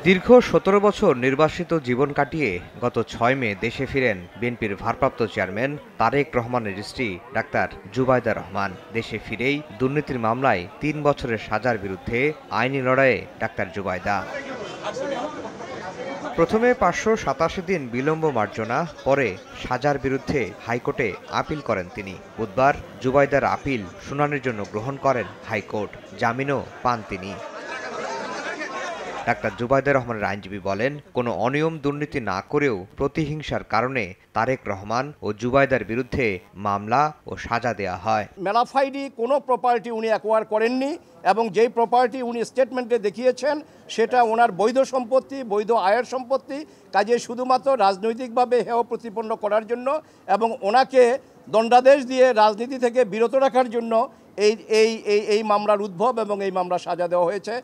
দীর্ঘ ১৭ বছর নির্বাসিত জীবন কাটিয়ে গত ৬ মে দেশে ফিরেন বিএনপির ভারপ্রাপ্ত চেয়ারম্যান তারেক রহমানের স্ত্রী ডাক্তার জুবাইদা রহমান। দেশে ফিরেই দুর্নীতির মামলায় ৩ বছরের সাজার বিরুদ্ধে আইনি লড়াইয়ে ডাক্তার জুবাইদা। প্রথমে ৫৮৭ দিন বিলম্ব মার্জনা, পরে সাজার বিরুদ্ধে হাইকোর্টে আপিল করেন তিনি। বুধবার জুবাইদার আপিল শুনানির জন্য গ্রহণ করেন হাইকোর্ট। জামিনও পান তিনি। ডাক্তার জুবাইদা রহমানের আইনজীবী বলেন, কোনো অনিয়ম দুর্নীতি না করেও প্রতিহিংসার কারণে তারেক রহমান ও জুবাইদার বিরুদ্ধে মামলা ও সাজা দেয়া হয়। মেলাফাইডি কোনো প্রপার্টি উনি অ্যাকোয়ার করেননি এবং যেই প্রপার্টি উনি স্টেটমেন্টে দেখিয়েছেন সেটা ওনার বৈধ সম্পত্তি, বৈধ আয়ের সম্পত্তি। কাজে শুধুমাত্র রাজনৈতিকভাবে হেয় প্রতিপন্ন করার জন্য এবং ওনাকে দণ্ডাদেশ দিয়ে রাজনীতি থেকে বিরত রাখার জন্য এই মামলার উদ্ভব এবং এই মামলা সাজা দেওয়া হয়েছে।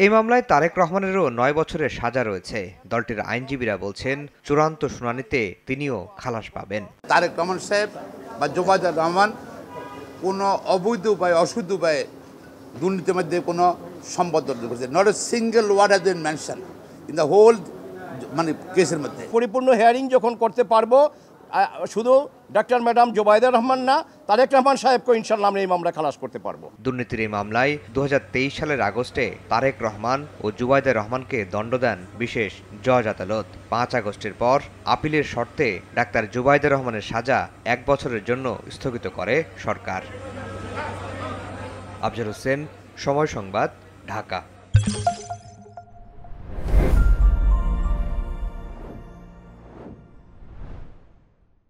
এই মামলায় তারেক রহমানেরও ৯ বছরের সাজা রয়েছে। দলটির আইনজীবীরা বলছেন, চূড়ান্ত শুনানিতে তিনিও খালাস পাবেন। তারেক রহমান সাহেব বা জুবাইদা রহমান কোনো অবৈধ উপায়ে, অশুদ্ধ উপায়ে দুর্নীতির মধ্যে কোনো সম্পদ করেছে। Not a single word has been mention in the whole কেসের মধ্যে। পরিপূর্ণ হিয়ারিং যখন করতে পারবো, শুধু ডাক্তার ম্যাডাম জুবাইদা রহমান না, তারেক রহমান সাহেবকে ইনশাআল্লাহ আমরা এই মামলা খালাস করতে পারবো। দুর্নীতির এই মামলায় ২০২৩ সালের আগস্টে তারেক রহমান ও জুবাইদা রহমানকে দণ্ড দেন বিশেষ জজ আদালত। ৫ আগস্টের পর আপিলের শর্তে ডাক্তার জুবাইদা রহমানের সাজা ১ বছরের জন্য স্থগিত করে সরকার। আফজাল হোসেন, সময় সংবাদ, ঢাকা।